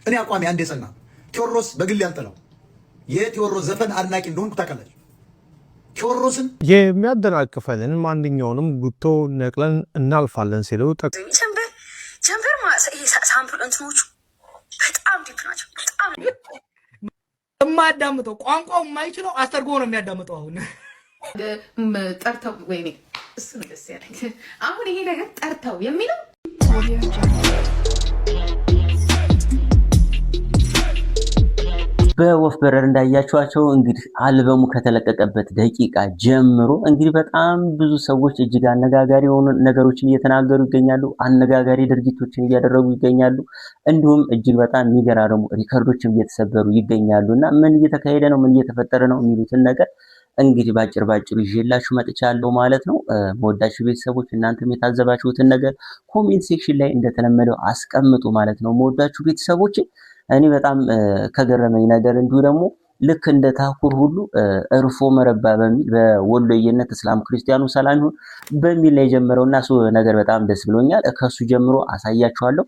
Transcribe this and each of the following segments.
እኔ አቋሚ አንድ የጸና ቴዎድሮስ በግል ያልጠላው የቴዎድሮስ ዘፈን አድናቂ እንደሆንኩ ታውቃላችሁ። ቴዎድሮስን የሚያደናቅፈንን ማንኛውንም ጉቶ ነቅለን እናልፋለን ሲሉ ጀንበር ሳምፕል እንትኖቹ በጣም ዲፕ ናቸው። በጣም የማያዳምጠው ቋንቋው የማይችለው አስተርጎ ነው የሚያዳምጠው። አሁን ጠርተው ወይኔ እሱ ነው ደስ ያለኝ። አሁን ይሄ ነገር ጠርተው የሚለው በወፍ በረር እንዳያችኋቸው እንግዲህ አልበሙ ከተለቀቀበት ደቂቃ ጀምሮ እንግዲህ በጣም ብዙ ሰዎች እጅግ አነጋጋሪ የሆኑ ነገሮችን እየተናገሩ ይገኛሉ። አነጋጋሪ ድርጊቶችን እያደረጉ ይገኛሉ። እንዲሁም እጅግ በጣም የሚገራርሙ ሪከርዶችም እየተሰበሩ ይገኛሉ እና ምን እየተካሄደ ነው፣ ምን እየተፈጠረ ነው የሚሉትን ነገር እንግዲህ ባጭሩ ይዤላችሁ መጥቻለሁ ማለት ነው። መወዳችሁ ቤተሰቦች እናንተም የታዘባችሁትን ነገር ኮሜንት ሴክሽን ላይ እንደተለመደው አስቀምጡ ማለት ነው። መወዳችሁ ቤተሰቦች እኔ በጣም ከገረመኝ ነገር እንዲሁ ደግሞ ልክ እንደ ታኩር ሁሉ እርፎ መረባ በሚል በወሎየነት እስላም ክርስቲያኑ ሰላም ይሁን በሚል ላይ ጀመረውና እሱ ነገር በጣም ደስ ብሎኛል። ከሱ ጀምሮ አሳያችኋለሁ፣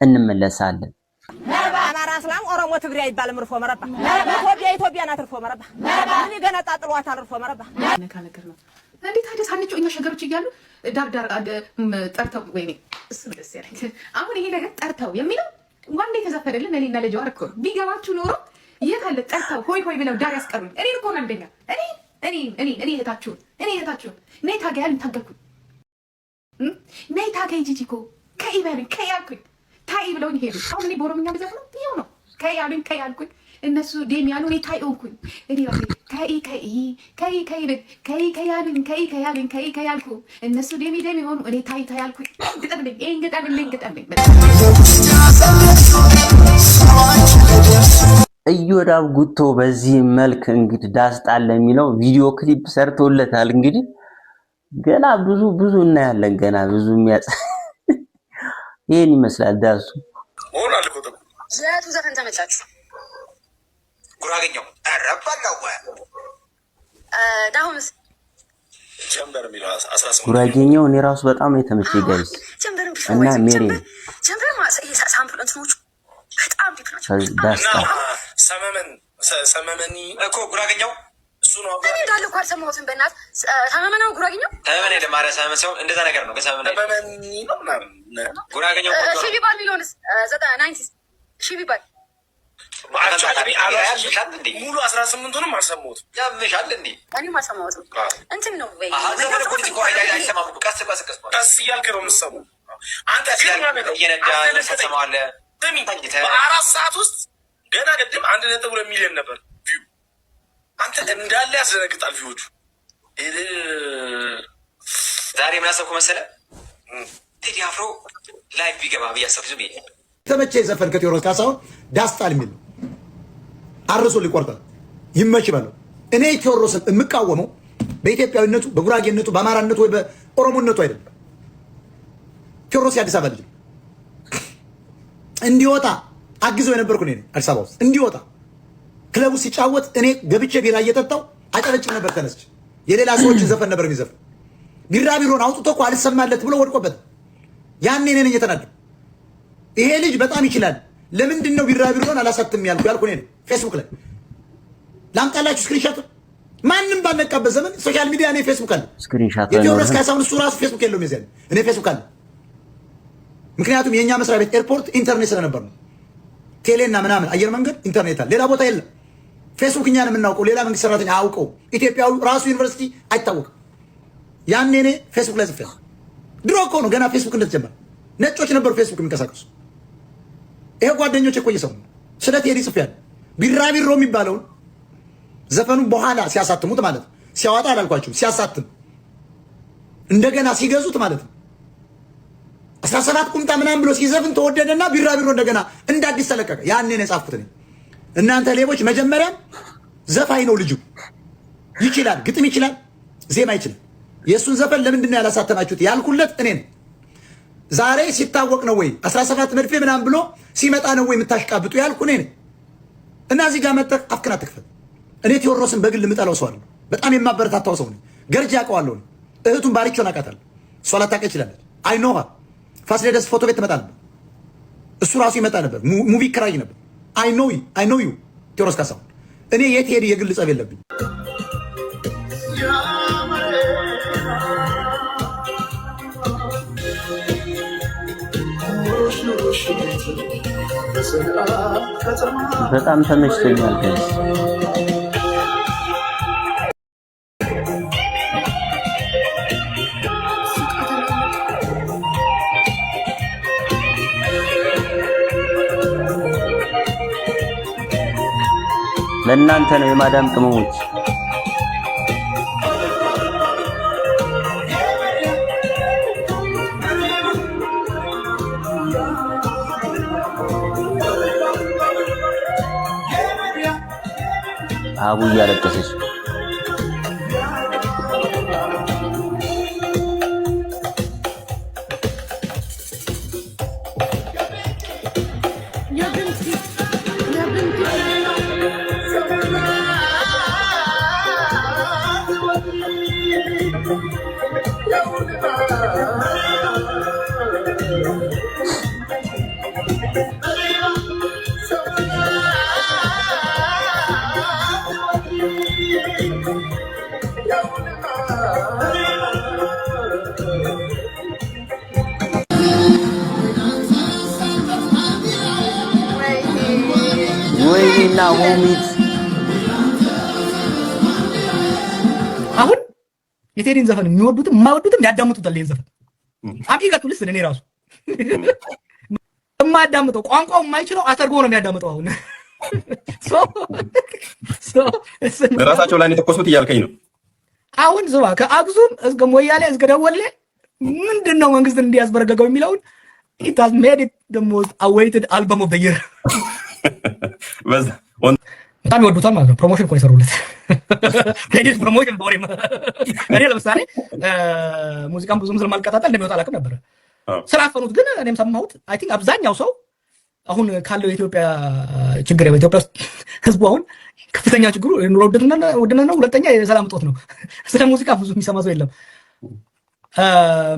እንመለሳለን። አማራ እስላም ኦሮሞ ትግሬ አይባልም። እርፎ መረባ ኢትዮጵያ ናት። እርፎ መረባ እኔ ገና ጣጥሏታል። እርፎ መረባ ነካ ነገር ነው። እንዴት ታዲያ ሳንጮህ እኛ ሸገሮች እያሉ ዳር ጠርተው ወይኔ እሱ ነው ደስ ያለኝ። አሁን ይሄ ነገር ጠርተው የሚለው ዋንዴ ተዘፈደልን እኔና ለጀዋር እኮ ቢገባችሁ ኖሮ የት አለ ጠርተው ሆይ ሆይ ብለው ዳር ያስቀሩኝ። እኔ እኮ አንደኛ እኔ እህታችሁን ነይ ታገይ አሉኝ። ታገልኩኝ። ነይ ታገይ ጂጂኮ ከይ በሉኝ። ከይ አልኩኝ። ታይ ብለውኝ ሄዱ። አሁን እኔ በኦሮምኛ ብዘፍ ነው ይኸው ነው። ከይ አሉኝ። ከይ አልኩኝ። እነሱ ዴም ያሉ እኔ ታይ ሆንኩኝ። እኔ ከይ አሉኝ። ከይ አልኩ። እነሱ ዴም ሆኑ። እኔ ታይ አልኩኝ። ግጠምልኝ ኢዮዳብ ጉቶ በዚህ መልክ እንግዲህ ዳስጣል ለሚለው ቪዲዮ ክሊፕ ሰርቶለታል። እንግዲህ ገና ብዙ እናያለን። ገና ብዙ ይሄን ይመስላል ዳሱ ሆናል እኮ ዘቱ ዘፈን ተመቻችሁ? ጉራጌኛው አረባላው ዳሁንስ ጀምበር የሚለው 18 ጉራጌኛው እኔ ራሱ በጣም የተመቸኝ ጋይስ እና ሜሪ ጀምበር ሳምፕል እንትኖቹ በጣም ዲፕ ናቸው። ሰመመኒ እኮ ጉራጌኛው እሱ ነው። እኔ እንዳለ እኮ አልሰማሁትም። በእናት ሰመመናው ጉራጌኛው ሰመመኔ ለማረ ሰመመሰው እንደዛ ነገር ነው። ሰመመኒ ነው ምናምን ጉራጌኛው ሺ ቢባል ሚሊዮንስ 90 ሺ ቢባል ሙሉ 18ቱንም አልሰማሁትም። ያምሻል እንዴ? እኔም አልሰማሁትም። እንትን ነው ወይ ቀስ እያልክ ነው የምትሰማው አንተ። እየነዳ ተሰማዋለህ። በ4 ሰዓት ውስጥ ገና ቅድም 1.2 ሚሊዮን ነበር ቪው። አንተ እንዳለ ያስደነግጣል ቪዎቹ። ዛሬ ምን አሰብኩ መሰለህ? ቴዲ አፍሮ ላይቭ ቢገባ ብዬ አሰብኩ። ዝም ብዬ ተመቸኝ ዘፈን ከቴዎድሮስ ካሳሁን ዳስጣል የሚል ነው። አርሶ ሊቆርጣል ይመች በለው። እኔ ቴዎድሮስን የምቃወመው በኢትዮጵያዊነቱ፣ በጉራጌነቱ፣ በአማራነቱ ወይ በኦሮሞነቱ አይደለም። ቴዎድሮስ የአዲስ አበባ ልጅ እንዲወጣ አግዘው የነበርኩ እኔ አዲስ አበባ ውስጥ እንዲወጣ ክለቡ ሲጫወት እኔ ገብቼ ቢራ እየጠጣው አጨረጭ ነበር። ተነስቼ የሌላ ሰዎችን ዘፈን ነበር የሚዘፍን። ቢራቢሮን አውጥቶ እኮ አልሰማለት ብሎ ወድቆበት ያኔ እኔ ነኝ የተናደው። ይሄ ልጅ በጣም ይችላል፣ ለምንድን ነው ቢራቢሮን አላሳትም ያልኩ እኔ ነኝ። ፌስቡክ ላይ ላምጣላችሁ ስክሪንሾት። ማንም ባልነቃበት ዘመን ሶሻል ሚዲያ እኔ ፌስቡክ አለ። ስክሪንሾት የቴዎድሮስ ካሳሁን እሱ ራሱ ፌስቡክ የለውም የዚያ እኔ ፌስቡክ አለ። ምክንያቱም የኛ መስሪያ ቤት ኤርፖርት ኢንተርኔት ስለነበር ነው። ቴሌና ምናምን አየር መንገድ ኢንተርኔት አለ፣ ሌላ ቦታ የለም። ፌስቡክ እኛን የምናውቀው ሌላ መንግስት ሰራተኛ አውቀው ኢትዮጵያዊ ራሱ ዩኒቨርሲቲ አይታወቅም። ያኔ እኔ ፌስቡክ ላይ ጽፌያለሁ። ድሮ እኮ ነው ገና ፌስቡክ እንደተጀመረ ነጮች ነበሩ ፌስቡክ የሚንቀሳቀሱ። ይሄ ጓደኞች እኮ እየሰሙ ስለ ቴዲ ጽፌያለሁ። ቢራቢሮ የሚባለውን ዘፈኑን በኋላ ሲያሳትሙት ማለት ነው። ሲያወጣ አላልኳችሁም? ሲያሳትም እንደገና ሲገዙት ማለት ነው 17 ቁምጣ ምናምን ብሎ ሲዘፍን ተወደደና ቢራቢሮ እንደገና እንደ አዲስ ተለቀቀ። ያኔ ነው የጻፍኩት እኔ። እናንተ ሌቦች፣ መጀመሪያም ዘፋኝ ነው ልጁ፣ ይችላል፣ ግጥም ይችላል፣ ዜማ ይችላል። የእሱን ዘፈን ለምንድን ነው ያላሳተማችሁት ያልኩለት እኔ ነኝ። ዛሬ ሲታወቅ ነው ወይ 17 መድፌ ምናምን ብሎ ሲመጣ ነው ወይ የምታሽቃብጡ ያልኩ እኔ ነኝ። እና እዚህ ጋር መጠቅ አፍክን አትክፈት። እኔ ቴዎድሮስን በግል የምጠላው ሰው አለ፣ በጣም የማበረታታው ሰው ነኝ። ገርጂ አውቀዋለሁ። እህቱን ባሪቾን አውቃታለሁ። እሷ ላታውቅ ይችላለች። አይ ኖ ፋሲለደስ ፎቶ ቤት ትመጣለህ። እሱ ራሱ ይመጣ ነበር፣ ሙቪ ክራይ ነበር። አይ ኖ ዩ ቴዎድሮስ ካሳሁን። እኔ የት ሄድ የግል ጸብ የለብኝ። በጣም ተመችቶኛል ጋይስ። ለእናንተ ነው የማዳም ቅመሞች። አቡ እያለቀሰች ወይኔና ሆሚት አሁን የቴዲን ዘፈን የሚወዱትም የማይወዱትም ያዳምጡታል። ይሄን ዘፈን አቂቃቱ ልስ እኔ ራሱ የማያዳምጠው ቋንቋው የማይችለው አተርጎ ነው የሚያዳምጠው። አሁን ራሳቸው ላይ የተኮሱት እያልከኝ ነው። አሁን ዝባ ከአክሱም እስከ ሞያሌ እስከ ደወሌ ምንድነው መንግስት እንዲያስበረገገው የሚለውን it has made it the most awaited album of the year። በጣም ይወዱታል ማለት ነው። ፕሮሞሽን እኮ የሰሩለት ቴዲስ ፕሮሞሽን ቦሪ። እኔ ለምሳሌ ሙዚቃን ብዙም ስለማልከታተል እንደሚወጣ አላውቅም ነበር። ስላፈኑት ግን እኔም ሰማሁት። አይ ቲንክ አብዛኛው ሰው አሁን ካለው የኢትዮጵያ ችግር በኢትዮጵያ ውስጥ ህዝቡ አሁን ከፍተኛ ችግሩ ኑሮ ውድነት ነው፣ ሁለተኛ የሰላም እጦት ነው። ስለ ሙዚቃ ብዙ የሚሰማ ሰው የለም።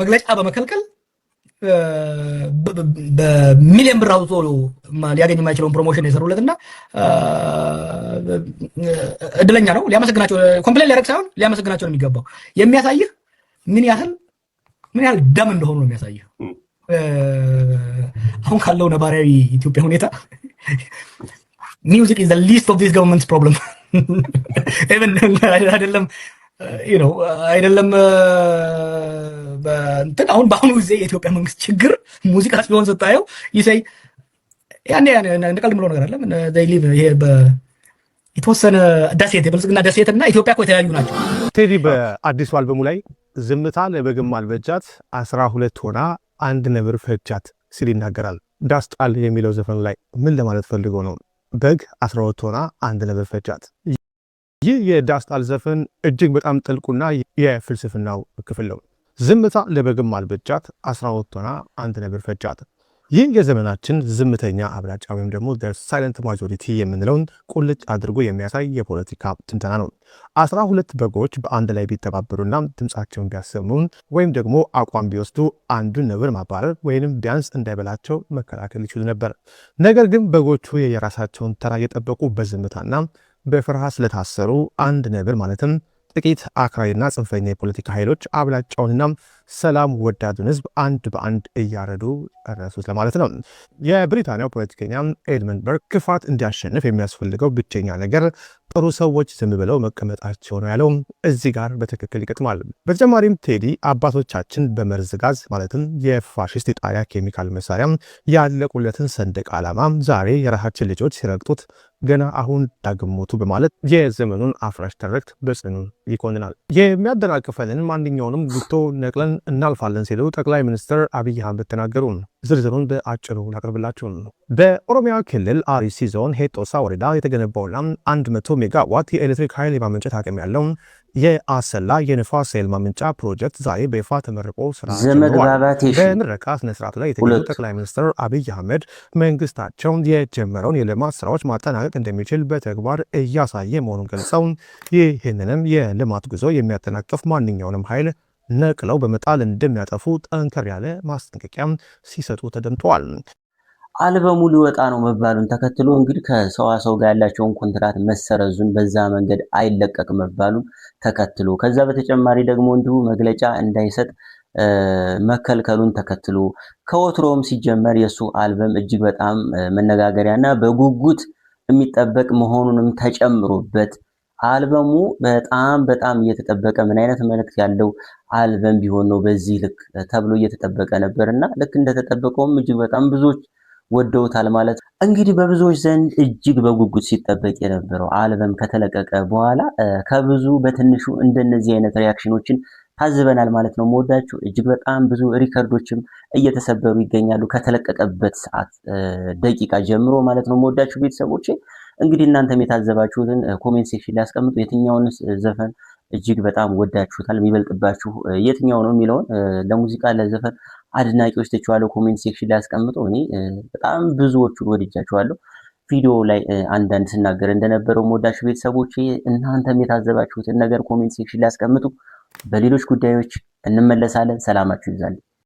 መግለጫ በመከልከል በሚሊዮን ብር አውጥቶ ሊያገኝ የማይችለውን ፕሮሞሽን የሰሩለትና እድለኛ ነው። ሊያመሰግናቸው ኮምፕሌን ሊያደርግ ሳይሆን ሊያመሰግናቸው ነው የሚገባው። የሚያሳይህ ምን ያህል ደም እንደሆኑ ነው የሚያሳይህ። አሁን ካለው ነባራዊ ኢትዮጵያ ሁኔታ ሚውዚክ ኢዝ ዘ ሊስት ኦፍ ዲስ ገቨርንመንትስ ፕሮብለም። ኢቭን አይደለም እንትን አሁን በአሁኑ ጊዜ የኢትዮጵያ መንግስት ችግር ሙዚቃ ሲሆን ስታየው ይሰይ ያኔ እንደቀልድ ብሎ ነገር አለ። ይሄ የተወሰነ ደሴት የብልጽግና ደሴትና ኢትዮጵያ እኮ የተለያዩ ናቸው። ቴዲ በአዲሱ አልበሙ ላይ ዝምታ ለበግም አልበጃት 12 ሆና አንድ ነብር ፈጃት ሲል ይናገራል። ዳስጣል የሚለው ዘፈን ላይ ምን ለማለት ፈልጎ ነው? በግ 12 ሆና አንድ ነብር ፈጃት። ይህ የዳስጣል ዘፈን እጅግ በጣም ጥልቁና የፍልስፍናው ክፍል ነው። ዝምታ ለበግም አልበጃት 12 ሆና አንድ ነብር ፈጃት። ይህ የዘመናችን ዝምተኛ አብላጫ ወይም ደግሞ ሳይለንት ማጆሪቲ የምንለውን ቁልጭ አድርጎ የሚያሳይ የፖለቲካ ትንተና ነው። 12 በጎች በአንድ ላይ ቢተባበሩና ድምፃቸውን ቢያሰሙ ወይም ደግሞ አቋም ቢወስዱ አንዱን ነብር ማባረር ወይንም ቢያንስ እንዳይበላቸው መከላከል ይችሉ ነበር። ነገር ግን በጎቹ የራሳቸውን ተራ የጠበቁ በዝምታና በፍርሃት ስለታሰሩ አንድ ነብር ማለትም ጥቂት አክራሪና ጽንፈኛ የፖለቲካ ኃይሎች አብላጫውንና ሰላም ወዳዱን ህዝብ አንድ በአንድ እያረዱ ጨረሱት ለማለት ነው። የብሪታንያው ፖለቲከኛ ኤድመንድ በርግ ክፋት እንዲያሸንፍ የሚያስፈልገው ብቸኛ ነገር ጥሩ ሰዎች ዝም ብለው መቀመጣቸው ነው ያለው እዚህ ጋር በትክክል ይገጥማል። በተጨማሪም ቴዲ አባቶቻችን በመርዝ ጋዝ ማለትም የፋሽስት የጣሊያ ኬሚካል መሳሪያ ያለቁለትን ሰንደቅ ዓላማ ዛሬ የራሳችን ልጆች ሲረግጡት ገና አሁን ዳግም ሞቱ በማለት የዘመኑን አፍራሽ ትርክት በጽኑ ይኮንናል። የሚያደናቅፈንን ማንኛውንም ጉቶ ነቅለን እናልፋለን ሲሉ ጠቅላይ ሚኒስትር አብይ አህመድ ተናገሩ። ዝርዝሩን በአጭሩ ላቅርብላችሁ። በኦሮሚያ ክልል አርሲ ዞን ሄጦሳ ወረዳ የተገነባውና 100 ሜጋዋት የኤሌክትሪክ ኃይል የማመንጨት አቅም ያለው የአሰላ የንፋስ ኃይል ማመንጫ ፕሮጀክት ዛሬ በይፋ ተመርቆ ስራ ጀምሯል። በምረቃ ስነ ስርዓቱ ላይ የተገኙት ጠቅላይ ሚኒስትር አብይ አህመድ መንግስታቸው የጀመረውን የልማት ስራዎች ማጠናቀቅ እንደሚችል በተግባር እያሳየ መሆኑን ገልጸው ይህንንም የልማት ጉዞ የሚያጠናቅፍ ማንኛውንም ኃይል ነቅለው በመጣል እንደሚያጠፉ ጠንከር ያለ ማስጠንቀቂያ ሲሰጡ ተደምጠዋል። አልበሙ ሊወጣ ነው መባሉን ተከትሎ እንግዲህ ከሰዋሰው ጋር ያላቸውን ኮንትራት መሰረዙን በዛ መንገድ አይለቀቅ መባሉን ተከትሎ ከዛ በተጨማሪ ደግሞ እንዲሁ መግለጫ እንዳይሰጥ መከልከሉን ተከትሎ ከወትሮም ሲጀመር የሱ አልበም እጅግ በጣም መነጋገሪያና በጉጉት የሚጠበቅ መሆኑንም ተጨምሮበት አልበሙ በጣም እየተጠበቀ ምን አይነት መልእክት ያለው አልበም ቢሆን ነው በዚህ ልክ ተብሎ እየተጠበቀ ነበርና ልክ እንደተጠበቀውም እጅግ በጣም ብዙዎች ወደውታል ማለት እንግዲህ በብዙዎች ዘንድ እጅግ በጉጉት ሲጠበቅ የነበረው አልበም ከተለቀቀ በኋላ ከብዙ በትንሹ እንደነዚህ አይነት ሪአክሽኖችን ታዝበናል ማለት ነው። መወዳችሁ እጅግ በጣም ብዙ ሪከርዶችም እየተሰበሩ ይገኛሉ ከተለቀቀበት ሰዓት ደቂቃ ጀምሮ ማለት ነው። መወዳችሁ ቤተሰቦቼ እንግዲህ እናንተም የታዘባችሁትን ኮሜንት ሴክሽን ላይ አስቀምጡ። የትኛውን ዘፈን እጅግ በጣም ወዳችሁታል፣ የሚበልጥባችሁ የትኛው ነው የሚለውን ለሙዚቃ ለዘፈን አድናቂዎች ተቻለው ኮሜንት ሴክሽን ላይ አስቀምጡ። እኔ በጣም ብዙዎቹን ወድጃቸዋለሁ። ቪዲዮ ላይ አንዳንድ ስናገር እንደነበረው መወዳችሁ ቤተሰቦቼ እናንተም የታዘባችሁትን ነገር ኮሜንት ሴክሽን ላይ አስቀምጡ። በሌሎች ጉዳዮች እንመለሳለን። ሰላማችሁ ይብዛልኝ።